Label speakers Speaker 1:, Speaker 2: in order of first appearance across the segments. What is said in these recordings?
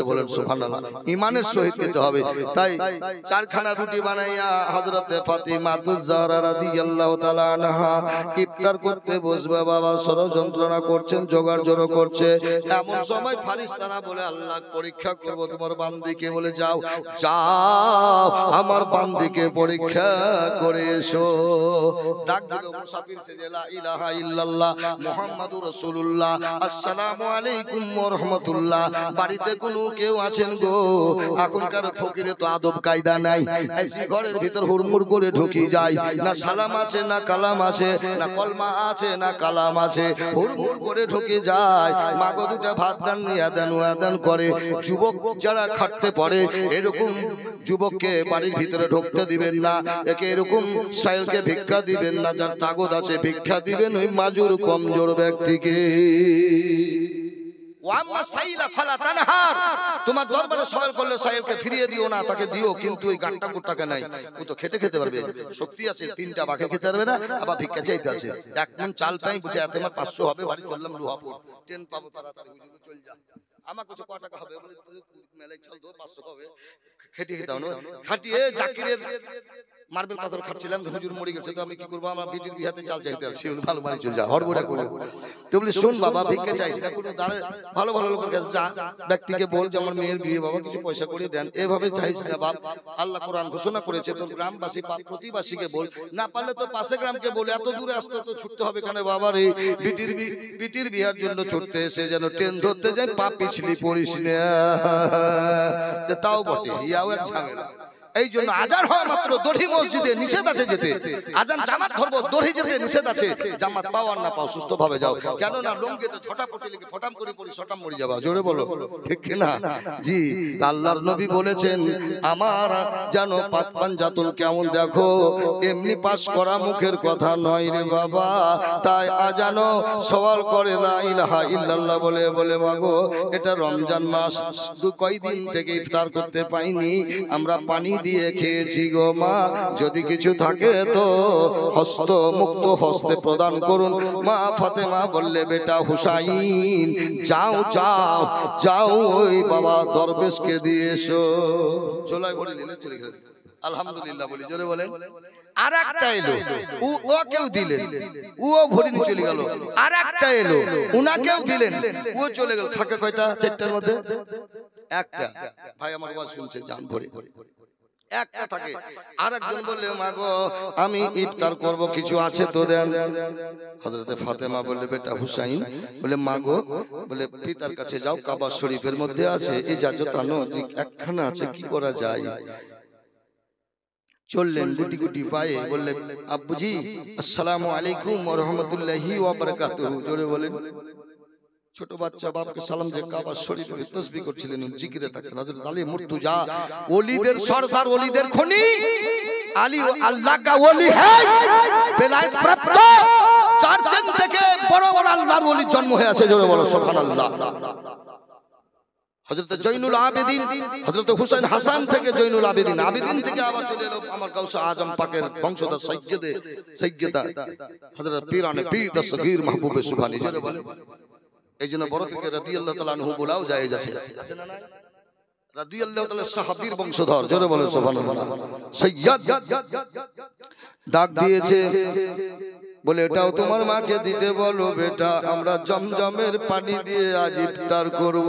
Speaker 1: বলেন সুবহানাল্লাহ। ঈমানের সহিত খেতে হবে। তাই চারখানা রুটি বানাইয়া হযরতে ফাতিমাতুজ জাহরা রাদিয়াল্লাহু তাআলা আনহা ইফতার করতে বসবে বাবা, ষড়যন্ত্রণা করছেন, জোগাড় জড়ো করছে। এমন সময় ফারিস্তারা বলে আল্লাহ পরীক্ষা করব তোমার বান্দিকে, বলে যাও যাও আমার বান্দিকে পরীক্ষা করে এসো। ডাক দিল মুসাফির সেজে লা ইলাহা ইল্লাল্লাহ মুহাম্মাদুর রাসূলুল্লাহ আসসালামু আলাইকুম ওয়া রাহমাতুল্লাহ। বাড়িতে কোনো কেউ আছেন গো? এখনকার ফকিরে তো আদব কায়দা নাই, এসি ঘরের ভিতর হুড়মুড় করে ঢুকি যায়, না সালাম আছে না কালাম আছে, না কলমা আছে না কালাম আছে, হুড়মুড় করে ঢুকে যায়। মাগো দুটো ভাত দান নিয়ে দেন ওয়াদান করে। যুবক যারা খাটতে পারে এরকম যুবককে বাড়ির ভিতরে ঢুকতে দিবেন না, একে এরকম সাইলকে ভিক্ষা দিবেন না, যার তাগদ আছে ভিক্ষা দিবেন ওই মাজুর কমজোর ব্যক্তিকে। ওয়াম্মা সাইলা ফালা তানহার, তোমার দরবারে সওয়াল করলে সাইলকে ফিরিয়ে দিও না, তাকে দিও, কিন্তু ওই গানটা কুট্টাকে নাই, ও তো খেতে খেতে পারবে, শক্তি আছে, তিনটা বাকে খেতে পারবে না, আবার ভিক্ষা চাইতে আছে। এক মন চাল পাই বুঝে এত আমার 500 হবে, বাড়ি চললাম লোহাপুর, ট্রেন পাবো তাড়াতাড়ি, হুজুর চল যা। আমার কাছে কত টাকা হবে বলে মেলাই চাল তো 500 হবে, খেটিয়ে খেতে হবে। খাটিয়ে জাকিরের মার্বেল পাথর খাচ্ছিলাম, হুজুর মরে গেছে, তো আমি কি করবো, আমার বিটির বিয়াতে চাল চাইতে আছি, ভালো বাড়ি চল যা, হড়বড়া করে। তো বলি শোন বাবা, ভিক্ষা চাইছি না, কোনো দাঁড়ে ভালো ভালো লোকের কাছে যা, ব্যক্তিকে বল যে আমার মেয়ের বিয়ে বাবা কিছু পয়সা করে দেন, এভাবে চাইছি না বাপ। আল্লাহ কোরআন ঘোষণা করেছে, তোর গ্রামবাসী প্রতিবাসীকে বল, না পারলে তো পাশে গ্রামকে বলে, এত দূরে আসতে তো ছুটতে হবে কেন বাবার, এই বিটির বিয়ার জন্য ছুটতে এসে যেন ট্রেন ধরতে যায় পা পিছলি পড়িস না। তাও বটে, ইয়াও এক ঝামেলা। এই জন্য আজান হওয়া মাত্র দড়ি মসজিদে নিষেধ আছে যেতে, আজান জামাত ধরবো দড়ি যেতে নিষেধ আছে, জামাত পাও আর না পাও সুস্থ ভাবে যাও, কেননা লঙ্গিতে ছটাপটি লিখে ফটাম করে পড়ি শটাম মরে যাবা, জোরে বলো ঠিক কিনা? জি, আল্লাহর নবী বলেছেন আমার জানো পাক পাঞ্জাতুন কেমন দেখো, এমনি পাস করা মুখের কথা নয় রে বাবা। তাই আজানও সওয়াল করে লা ইলাহা ইল্লাল্লাহ বলে বলে মাগো এটা রমজান মাস, কয়দিন থেকে ইফতার করতে পাইনি, আমরা পানি দিয়ে খেয়েছি গো মা, যদি কিছু থাকে তো হস্ত মুক্ত হস্তে প্রদান করুন। মা ফাতেমা বললে বেটা হুসাইন যাও যাও যাও ওই বাবা দরবেশকে দিয়ে এসো। চলাই ভরে নিলে চলে গেল, আলহামদুলিল্লাহ বলি, জোরে বলেন। আর একটা এলো, ও কেউ দিলেন, ও ভরিনি চলে গেল। আর একটা এলো, উনাকেও দিলেন, ও চলে গেল। থাকে কয়টা? চারটার মধ্যে একটা। ভাই আমার ওয়াজ শুনছে, জান ভরে একটা থাকে। আর একজন বললে মাগো আমি ইফতার করব, কিছু আছে তো দেন। হযরতে ফাতেমা বললে বেটা হুসাইন বলে মাগো বলে পিতার কাছে যাও, কাবা শরীফের মধ্যে আছে ইজাজত আনো, একখানা আছে, কি করা যায়? চললেন গুটি গুটি পায়ে, বললে আব্বুজি আসসালামু আলাইকুম ওয়া রাহমাতুল্লাহি ওয়া বারাকাতুহু, জোরে বলেন। ছোট বাচ্চা বাপকে সালাম দিয়ে কাবা শরীফে তাসবিহ করছিলেন, জিকিরে থাকতেন। হযরত আলী মুর্তজা ওলিদের সরদার, ওলিদের খনি, আলী আল্লাহ কা ওলি হ্যায়, বেলায়েত প্রাপ্ত, চারজন থেকে বড় বড় আল্লাহর ওলির জন্ম হয়েছে, জোরে বলো সুবহানাল্লাহ। হযরত জয়নুল আবেদিন, হযরত হুসাইন হাসান থেকে জয়নুল আবেদিন, আবেদিন থেকে আবার চলে এলো আমার গাউসে আজম পাকের বংশধর সৈয়দা হযরত পীরানে পীর দস্তগীর মাহবুবে সুবহানী, জোরে বলেন। এই জন্য বড় পীরকে রাদিয়াল্লাহু তাআলা আনহু বলাও জায়েজ আছে, আছে না না? রাদিয়াল্লাহু তাআলা সাহাবীর বংশধর, জোরে বলেন সুবহানাল্লাহ। সৈয়দ ডাক দিয়েছে বলে এটাও তোমার মাকে দিতে বলো বেটা, আমরা জমজমের পানি দিয়ে আজ ইফতার করব।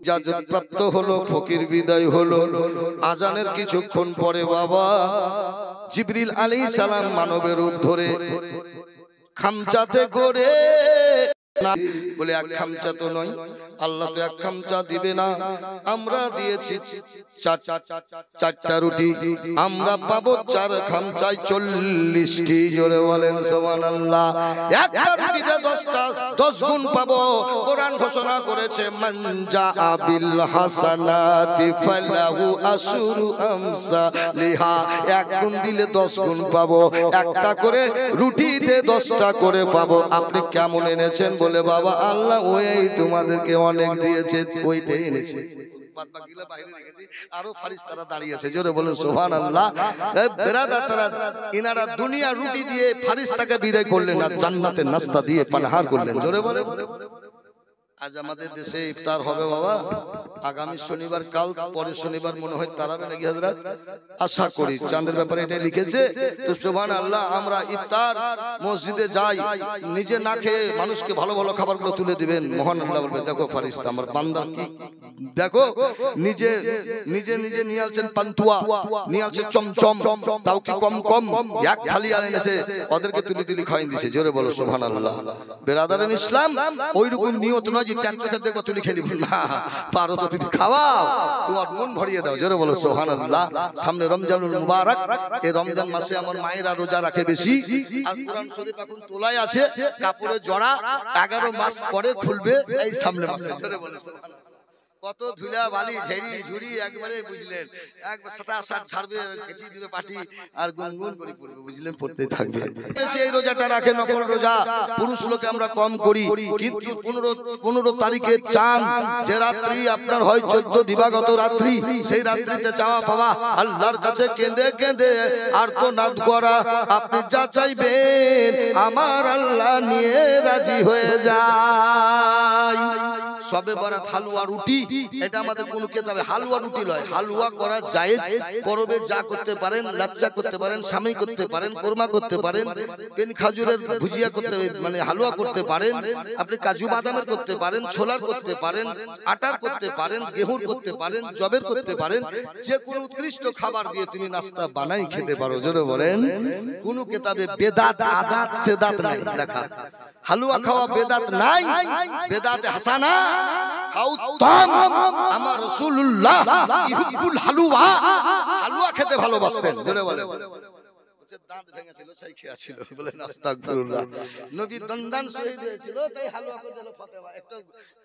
Speaker 1: ইজাজত প্রাপ্ত হলো, ফকির বিদায় হলো। আজানের কিছুক্ষণ পরে বাবা জিবরিল আলাইহিস সালাম মানবের রূপ ধরে খামচাতে করে, বলে এক খামচা তো নয়, আল্লাহ তো এক খামচা দিবে না, আমরা দিয়েছি চারটা রুটি, আমরা পাবো 4 খামচায় 40টি, জোরে বলেন সুবহানাল্লাহ। একটা রুটিতে 10 গুণ পাবো। কোরআন ঘোষণা করেছে মান জাআ বিল হাসানাতি ফালাহু আশরু আমসালিহা, এক গুণ দিলে 10 গুণ পাবো, একটা করে রুটিতে 10টা করে পাবো। আপনি কেমন এনেছেন? বলে বাবা আল্লাহ ওই তোমাদেরকে অনেক দিয়েছে, ওইটাই এনেছে, বাদবাকিগুলো বাইরে রেখেছি, আরো ফারিস্তারা দাঁড়িয়ে আছে, জোরে বলেন সুবহানাল্লাহ। বেরাদার তারা ইনারা দুনিয়া রুটি দিয়ে ফারিস্তাকে বিদায় করলেন, আর জান্নাতের নাস্তা দিয়ে পানাহার করলেন, জোরে বলেন। আজ আমাদের দেশে ইফতার হবে বাবা, আগামী শনিবার কাল পরের শনিবার মনে হয় তারাবে নাকি হযরত আশা করি চাঁদের ব্যাপারে এটা লিখেছে তো সুবহানাল্লাহ আমরা ইফতার মসজিদে যাই নিজে না খেয়ে মানুষকে ভালো ভালো খাবারগুলো তুলে দিবেন মহান আল্লাহ বলবে দেখো ফেরেশতা আমার বান্দার কি দেখো নিজে নিজে নিজে নিয়ে আসছেন পান্তুয়া নিয়ে আসছে চমচম তাও কি কম কম এক থালি আনেছে ওদেরকে তুলে তুলে খাইয়ে দিয়েছে জোরে বলো সুবহানাল্লাহ বেরাদারান ইসলাম ওইরকম নিয়ত নয় যে ট্যাক চোখে দেখো তুলে খেয়ে নিবি না পারো তো তুমি খাওয়াও তোমার মন ভরিয়ে দাও জোরে বলো সুবহানাল্লাহ সামনে রমজানুল মুবারক এই রমজান মাসে আমার মায়েরা রোজা রাখে বেশি আর কোরআন শরীফ এখন তোলাই আছে কাপড়ে জড়া 11 মাস পরে খুলবে এই সামনে মাসে জোরে বলো সুবহানাল্লাহ কত ধুলা বালি ঝেড়ি ঝুড়ি একবারে বুঝলেন একবার সাটা সাট ছাড়বে কেচি দিবে পাটি আর গুনগুন করে পড়বে বুঝলেন পড়তে থাকবে সেই রোজাটা রাখে নকল রোজা পুরুষ লোকে আমরা কম করি কিন্তু 15 তারিখে চাঁদ যে রাত্রি আপনার হয় 14 দিবাগত রাত্রি সেই রাত্রিতে চাওয়া পাওয়া আল্লাহর কাছে কেঁদে কেঁদে আর তো নাদ করা আপনি যা চাইবেন আমার আল্লাহ নিয়ে রাজি হয়ে যায় সবে বরাত হালুয়া রুটি এটা আমাদের কোন কিতাবে হালুয়া রুটি লয় হালুয়া করা জায়েজ পরবে যা করতে পারেন লাচ্চা করতে পারেন সামাই করতে পারেন কোরমা করতে পারেন পেন খাজুরের ভুজিয়া করতে মানে হালুয়া করতে পারেন আপনি কাজু বাদামের করতে পারেন ছোলার করতে পারেন আটার করতে পারেন গেহুর করতে পারেন জবের করতে পারেন যে কোনো উৎকৃষ্ট খাবার দিয়ে তুমি নাস্তা বানাই খেতে পারো জোরে বলেন কোন কিতাবে বেদাত আদাত সেদাত নাই লেখা হালুয়া খাওয়া বেদাত নাই বেদাতে হাসানা খাও তাম আমার রাসূলুল্লাহ ইহুব্বুল হালুয়া হালুয়া খেতে ভালোবাসতেন জোরে বলেন দাঁত ভেঙেছিল সেই খেয়েছিল বলেন আস্তাগফিরুল্লাহ নবী দন্দান শহীদ হয়েছিল তাই হালুয়া করে দিল ফাতেমা একটা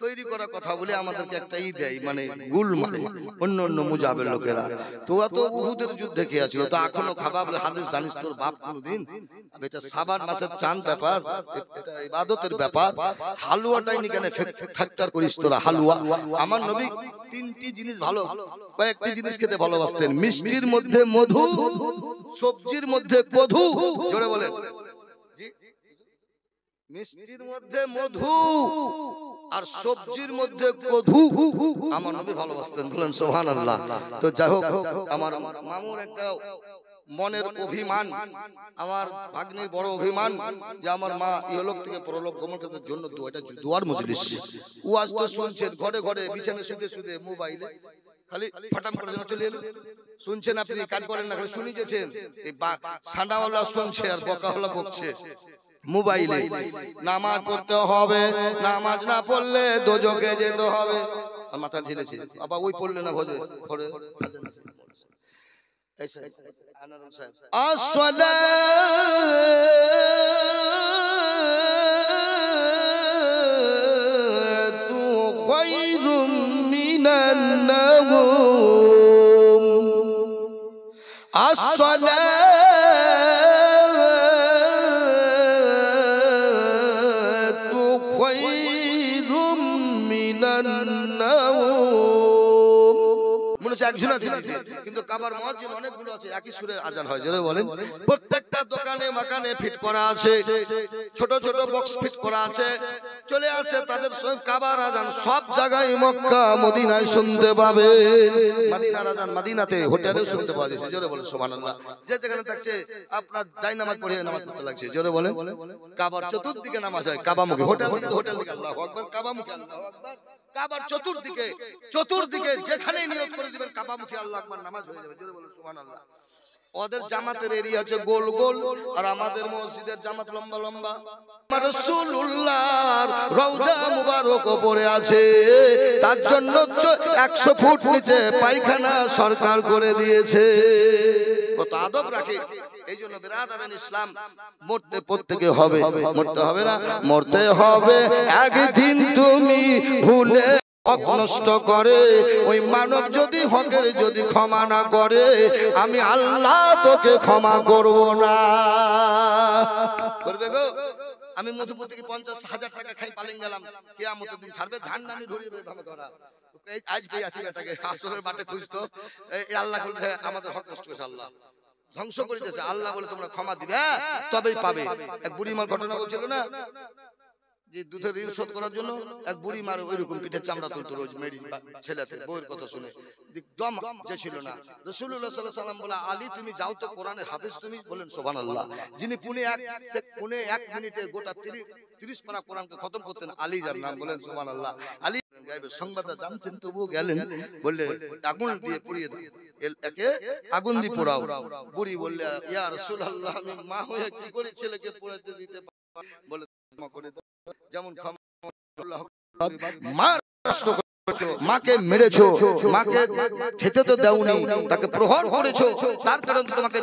Speaker 1: তৈরি করা কথা বলে আমাদেরকে একটা দেয় মানে গুল মারে অন্য অন্য মুজাবের লোকেরা তো তো উহুদের যুদ্ধে খেয়েছিল তো এখনো খাবা বলে হাদিস জানিস তোর বাপ কোনদিন এটা সাবান মাসের চাঁদ ব্যাপার এটা ইবাদতের ব্যাপার হালুয়াটাই নি কেন ফ্যাক্টর করিস তোরা হালুয়া আমার নবী তিনটি জিনিস ভালো কয়েকটি জিনিস খেতে ভালোবাসতেন মিষ্টির মধ্যে মধু সবজির মধ্যে কধু জোরে বলেন জি মিষ্টির মধ্যে মধু আর সবজির মধ্যে কধু আমার নবী ভালোবাসতেন বলেন সুবহানাল্লাহ তো যাই হোক আমার মামুর একটা মনের অভিমান আমার ভাগ্নির বড় অভিমান যে আমার মা ইহলোক থেকে পরলোক গমন করার জন্য এটা দুয়ার মজলিস ওয়াজ তো শুনছেন ঘরে ঘরে বিছানায় শুতে শুতে মোবাইলে খালি ফটাম করে চলে এলো শুনছেন আপনি কাজ করেন না খালি শুনি গেছেন এই সান্ডাওয়ালা শুনছে আর বকাওয়ালা বকছে মোবাইলে নামাজ পড়তে হবে নামাজ না পড়লে দোজখে যেতে হবে আর মাথা ঝেলেছে বাবা ওই পড়লে না ভজে পড়ে ऐसा आनंद साहब अस्सलातु खैरुम मिनन नौम अस्सलातु खैरुम मिनन नौम মনে হচ্ছে একজনা দিতে কিন্তু কাবার মুয়াজ্জিন অনেকগুলো আছে একই সুরে আজান হয় জোরে বলেন প্রত্যেকটা দোকানে মাকানে ফিট করা আছে ছোট ছোট বক্স ফিট করা আছে চলে আসে তাদের সব কাবার আজান সব জায়গায় মক্কা মদিনায় শুনতে পাবে মদিনার আজান মদিনাতে হোটেলেও শুনতে পাওয়া যাচ্ছে জোরে বলেন সুবহানাল্লাহ যে যেখানে থাকছে আপনার যাই নামাজ পড়ে নামাজ পড়তে লাগছে জোরে বলেন কাবার চতুর্দিকে নামাজ হয় কাবামুখী হোটেল দিকে আল্লাহু আকবার কাবামুখী আল্লাহু আকবার কাবার চতুর্দিকে যেখানে নিয়ত করে দিবেন কাবামুখী আল্লাহু আকবার নামাজ হয়ে যাবে জোরে বলেন সুবহানাল্লাহ ওদের জামাতের এরিয়া হচ্ছে গোল গোল আর আমাদের মসজিদের জামাত লম্বা লম্বা আমার রাসূলুল্লাহর রওজা মুবারক উপরে আছে তার জন্য 100 ফুট নিচে পায়খানা সরকার করে দিয়েছে কত আদব রাখে এইজন্য বিরাদারান ইসলাম মরতে প্রত্যেকে হবে মরতে হবে না মরতে হবে একদিন তুমি ভুলে হক নষ্ট করে ওই মানব যদি হকের যদি ক্ষমা না করে আমি আল্লাহ তোকে ক্ষমা করব না করবে গো আমি মধুপুর থেকে 50,000 টাকা খাই পালিং গেলাম কিয়ামতের দিন ছাড়বে ঝান্ডানি ধরিয়ে ধামে ধরা আজ পেয়ে আসি বেটাকে আসরের বাটে খুঁজতো এই আল্লাহ বলে আমাদের হক নষ্ট করেছে আল্লাহ ধ্বংস করে দিয়েছে আল্লাহ বলে তোমরা ক্ষমা দিবে তবেই পাবে এক বুড়িমার ঘটনা বলছিল না যে দুধের ঋণ শোধ করার জন্য এক বুড়ি মার ওইরকম পিঠের চামড়া তুলতো রোজ মেরি ছেলেতে বউয়ের কথা শুনে দম যে ছিল না। রাসূলুল্লাহ সাল্লাল্লাহু আলাইহি ওয়াসাল্লাম বলে, আলী তুমি যাও তো, কোরআনের হাফেজ তুমি। বলেন সুবহানাল্লাহ। যিনি পুনে এক মিনিটে গোটা 30 পারা কোরআনকে খতম করতেন, আলী যার নাম। বলেন সুবহানাল্লাহ। আলী গায়েবের সংবাদটা জানতেন, তবুও গেলেন, বললে আগুন দিয়ে পুড়িয়ে দাও, একে আগুন দিয়ে পোড়াও। বুড়ি বললে, ইয়া রাসূলুল্লাহ, আমি মা হয়ে কি করে ছেলেকে পোড়াতে দিতে পারি? বলে ক্ষমা করে দাও। যেমন ক্ষমা মার কষ্ট করেছো, মাকে মেরেছো, মাকে খেতে তো দাওনি, তাকে প্রহার করেছো, তার কারণে তোমাকে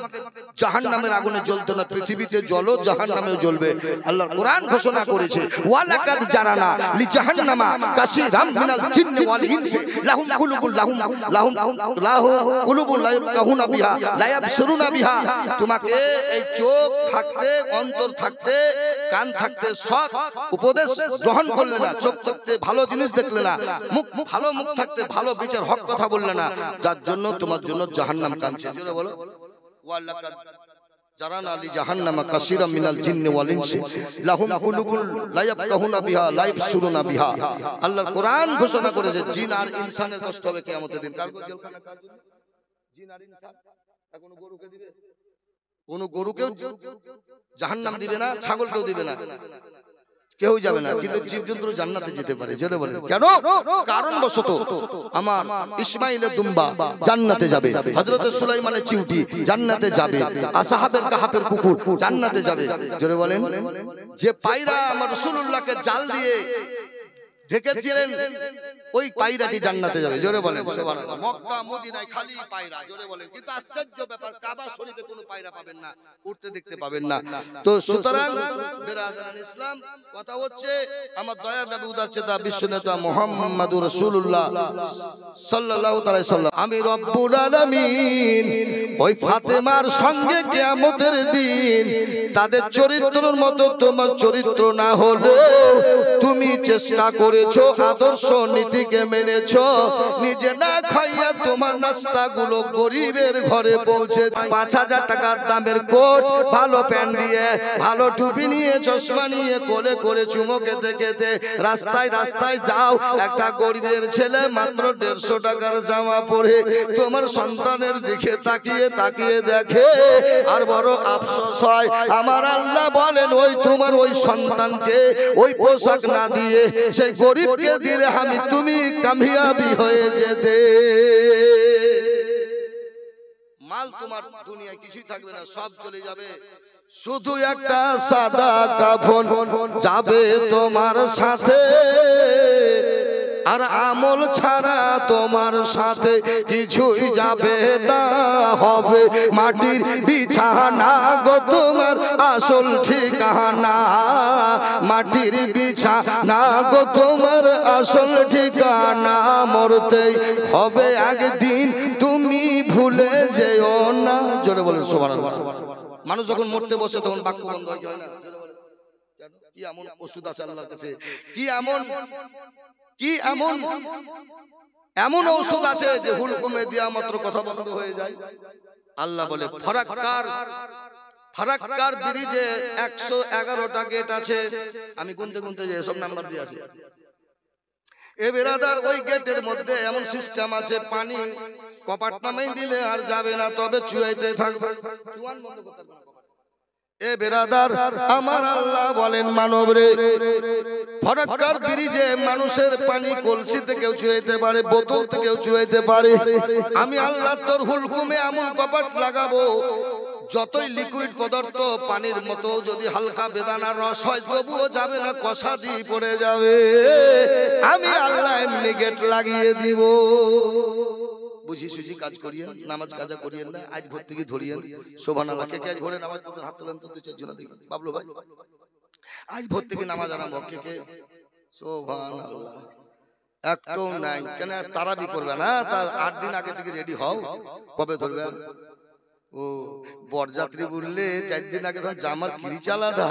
Speaker 1: জাহান্নামের আগুনে জ্বলতে না, পৃথিবীতে জ্বলো, জাহান্নামেও জ্বলবে। আল্লাহর কোরআন ঘোষণা করেছে, ওয়ালাকাদ জারানা লি জাহান্নামা কাসীরাম মিনাল জিন্নি ওয়াল ইনসি লাহুম কুলুবুন লাহুম কুলুবুন লা ইয়াফকাহুনা বিহা লা ইয়াবসুরুনা বিহা। তোমাকে এই চোখ থাকতে, অন্তর থাকতে, কান থাকতে সৎ উপদেশ গ্রহণ করলে না, চোখ থাকতে ভালো জিনিস দেখলে না, ভালো মুখ থাকতে ভালো বিচার হক কথা বললে না, যার জন্য তোমার জন্য জাহান্নাম কাঁদছে। জোরে বলো, ওয়ালাকাদ জারানা লি জাহান্নামা কাসীরাম মিনাল জিন্নি ওয়াল ইনসি লাহুম কুলুবুন লা ইয়াফকাহুনা বিহা লা ইয়াবসুরুনা বিহা। আল্লাহর কোরআন ঘোষণা করেছে, জিন আর ইনসানের কষ্ট হবে কিয়ামতের দিন। কার জেলখানা, কার জন্য? জিন আর ইনসান। কোনো গরুকে দিবে? কোনো গরুকেও জাহান্নাম দিবে না, ছাগলকেও দিবে না, কেউ যাবে না, কিন্তু জীবজন্তু জান্নাতে যেতে পারে। জোরে বলেন কেন? কারণ বশত আমার ইসমাইলের দুম্বা জান্নাতে যাবে, হযরত সুলাইমানের চিউটি জান্নাতে যাবে, আসহাবের কাহাফের কুকুর জান্নাতে যাবে। জোরে বলেন, যে পায়রা আমার রাসূলুল্লাহকে জাল দিয়ে ঢেকেছিলেন, ওই পায়রাটি জান্নাতে যাবে। জোরে বলেন সুবহানাল্লাহ। মক্কা মদিনায় খালি পায়রা। জোরে বলেন। কিন্তু আশ্চর্য ব্যাপার, কাবা শরীফে কোনো পায়রা পাবেন না, উঠতে দেখতে পাবেন না। তো সুতরাং বিরাদারান ইসলাম, কথা হচ্ছে আমার দয়ার নবী উদারচেতা বিশ্বনেতা মুহাম্মদুর রাসূলুল্লাহ সাল্লাল্লাহু আলাইহি সাল্লাম, আমি রব্বুল আলামিন ওই ফাতেমার সঙ্গে কিয়ামতের দিন তাদের চরিত্রের মতো তোমার চরিত্র না হলে তুমি চেষ্টা করেছো, আদর্শ নীতিকে মেনেছো, নিজে না খাইয়া তোমার নাস্তাগুলো গরিবের ঘরে পৌঁছে 5000 টাকার দামের কোট, ভালো প্যান্ট দিয়ে, ভালো টুপি নিয়ে, চশমা নিয়ে, কোলে করে চুমো খেতে খেতে রাস্তায় রাস্তায় যাও, একটা গরিবের ছেলে মাত্র 150 টাকার জামা পরে তোমার সন্তানের দিকে তাকিয়ে তাকিয়ে দেখে, আর বড় আফসোস হয়। আমার আল্লাহ বলেন, ওই তোমার ওই সন্তানকে ওই পোশাক না দিয়ে সেই গরিবকে দিলে আমি তুমি কামিয়াবি হয়ে যেতে। মাল তোমার দুনিয়ায় কিছুই থাকবে না, সব চলে যাবে, শুধু একটা সাদা কাফন যাবে তোমার সাথে, আর আমল ছাড়া তোমার সাথে কিছুই যাবে না, হবে মাটির বিছানা গো তোমার আসল ঠিকানা, মাটির বিছানা গো তোমার আসল ঠিকানা, মরতেই হবে একদিন তুমি ভুলে যেও না। জোরে বলেন সুবহানাল্লাহ। মানুষ যখন মরতে বসে তখন বাক্য বন্ধ হয়ে যায় না? কি এমন ওষুধ আছে আল্লাহর কাছে? কি এমন ঔষধ আছে যে হুলকুমে দেয়া মাত্র কথা বন্ধ হয়ে যায়? আল্লাহ বলে, ফারাক্কার ব্রিজে 111টা গেট আছে, আমি গুনতে গুনতে যে সব নাম্বার দিয়ে আছে। এ বেরাদার, ওই গেটের মধ্যে এমন সিস্টেম আছে, পানি কপাট নামাই দিলে আর যাবে না, তবে চুয়াইতে থাকবে। চুয়ান বন্ধ করতে পারবে না। এ বেরাদার, আমার আল্লাহ বলেন, মানব রে, ফারাক্কার ব্রিজে মানুষের পানি কলসি থেকেও চুয়াইতে পারে, বোতল থেকেও চুয়াইতে পারে। আমি আল্লাহ তোর হুলকুমে এমন কপাট লাগাবো, যতই লিকুইড পদার্থ পানির মতো যদি হালকা বেদানার রস হয় তবুও যাবে না, কষা দিয়ে পড়ে যাবে। আমি আল্লাহ এমনি গেট লাগিয়ে দিব। বুঝি সুঝি কাজ করিয়েন, নামাজ কাজা করিয়েন না, আজ ভোর থেকে ধরিয়েন। সুবহানাল্লাহ। কে কে আজ ভোরে নামাজ পড়বেন হাত তোলেন তো, 2-4 জন দেখি। বাবলু ভাই, আজ ভোর থেকে নামাজ আরম্ভ। কে কে? সুবহানাল্লাহ। একটু নাই কেন? তারাবি পড়বে না? তার 8 দিন আগে থেকে রেডি হও। কবে ধরবে? ও বরযাত্রী বললে 4 দিন আগে তখন জামার কিরিচ আলাদা,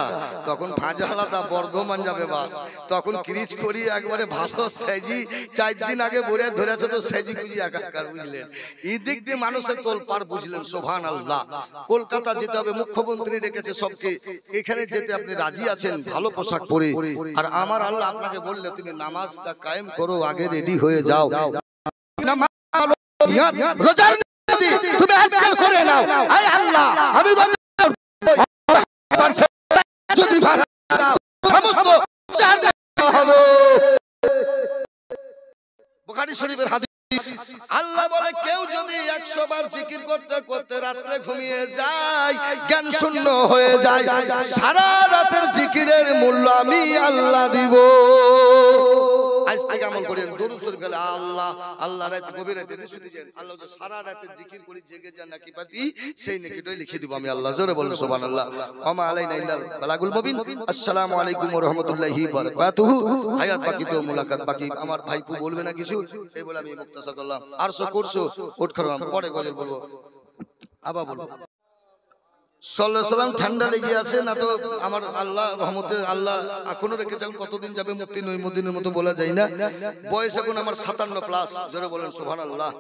Speaker 1: তখন ভাঁজা আলাদা, বর্ধমান যাবে বাস, তখন কিরিচ করি একবারে ভালো সেজি 4 দিন আগে বলে ধরেছে তো সেজি গুলি একাকার, বুঝলেন? এই দিক দিয়ে মানুষের তোলপাড়, বুঝলেন? সুবহানাল্লাহ। কলকাতা যেতে হবে, মুখ্যমন্ত্রী রেখেছে সবকে, এখানে যেতে আপনি রাজি আছেন ভালো পোশাক পরে, আর আমার আল্লাহ আপনাকে বললে তুমি নামাজটা কায়েম করো, আগে রেডি হয়ে যাও, রোজার তুমি আজকে করে নাও, আয় আল্লাহ আমি যদি সমস্ত হবে। বুখারী শরীফের হাদিস, আল্লাহ বলে কেউ যদি 100 বার জিকির করতে করতে রাত্রে ঘুমিয়ে যায়, জ্ঞান শূন্য হয়ে যায়, সারা রাতের জিকিরের মূল্য আমি আল্লাহ দিব। আজ থেকে আমল করেন, দরুদ শরীফ গেলে আল্লাহ আল্লাহ, রাত গভীর রাতে শুনেছেন আল্লাহ যে সারা রাতে জিকির করি জেগে যান নাকি পাতি, সেই নেকিটাই লিখে দিব আমি আল্লাহ। জোরে বলেন সুবহানাল্লাহ। ওমা আলাইনা ইল্লাল বালাগুল মুবিন। আসসালামু আলাইকুম ওয়া রাহমাতুল্লাহি ওয়া বারাকাতুহু। হায়াত বাকি তো মুলাকাত বাকি। আমার ভাইপু বলবে না কিছু, এই বলে আমি মুক্তাসার করলাম। আরশো করছো উঠ করলাম, পরে গজল বলবো, আবার বলবো। সাল্লাল্লাহু আলাইহি সাল্লাম ঠান্ডা লেগে আছে না তো আমার আল্লাহ রহমতে আল্লাহ এখনো রেখেছে, কতদিন যাবে মুক্তি নই মদিনের মতো বলা যায় না। বয়স এখন আমার 57 প্লাস। জোরে বলেন সুবহানাল্লাহ।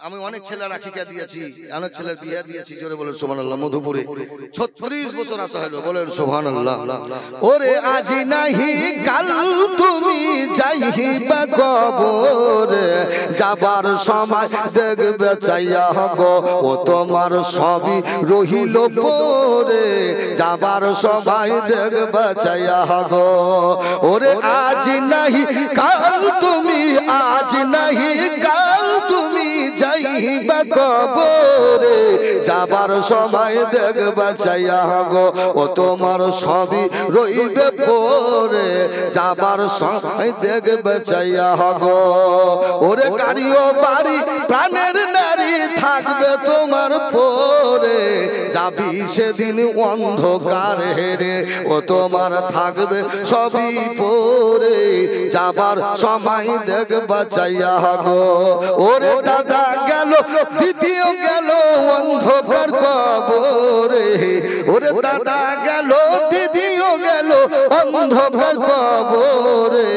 Speaker 1: আমি অনেক ছেলের আকিকা দিয়েছি, অনেক ছেলের বিয়ে দিয়েছি। জোরে বলেন সুবহানাল্লাহ। মধুপুরে 36 বছর আসা হলো, বলেন সুবহানাল্লাহ। ওরে আজি নাহি কাল তুমি যাইবা কবরে, যাবার সময় দেখবে চাইয়া গো ও তোমার সবই রহিল পরে, যাবার সময় দেখবে চাইয়া গো। ওরে আজ নাহি কাল তুমি, আজ নাহি কাল তুমি যাইবা কবরে, যাবার সময় দেখবা চাইয়া গো ও তোমার সবই রইবে পরে, যাবার সময় দেখবে চাইয়া গো। ওরে গাড়িও বাড়ি প্রাণের নারী থাকবে তোমার পরে, যাবি সেদিন অন্ধকার হেরে ও তোমার থাকবে সবই পরে, যাবার সময় দেখবা চাইয়া গো। ওরে দাদা গেল দ্বিতীয় গেল অন্ধকার কবরে, ওরে দাদা গেল দ্বিতীয় গেল অন্ধকার কবরে।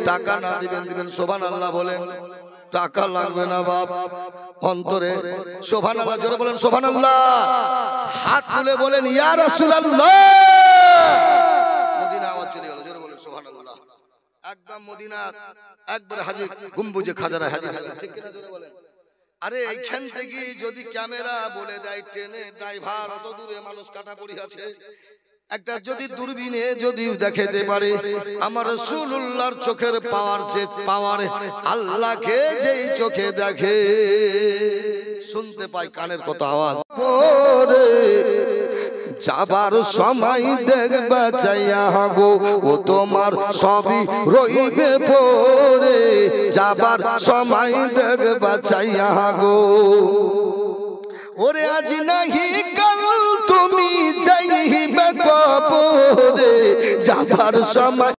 Speaker 1: টাকা না দিবেন দিবেন সুবহানাল্লাহ বলেন, টাকা লাগবে না বাপ অন্তরে। সুবহানাল্লাহ, জোরে বলেন সুবহানাল্লাহ। হাত তুলে বলেন ইয়া রাসূলুল্লাহ। মদিনা আওয়াজ চলে গেল, জোরে বলেন সুবহানাল্লাহ। একদম মদিনা একবার হাজির, গম্বুজে খাজারা হাজির, ঠিক কিনা জোরে বলেন। আরে এইখান থেকে যদি ক্যামেরা বলে দেয় ট্রেনে ড্রাইভার অত দূরে মানুষ কাটা পড়ে আছে, একটা যদি দূরবীনে যদি দেখাতে পারে আমার রাসূলুল্লাহর চোখের পাওয়ার, যে পাওয়ার আল্লাহকে যেই চোখে দেখে, শুনতে পায় কানের কথা আওয়াজ, যাবার সময় দেখবা চাইয়া গো ও তোমার সবই রইবে পরে, যাবার সময় দেখবা চাইয়া গো। ওরে আজ নাহি কাল তুমি যাইবে কবরে, যাবার সময়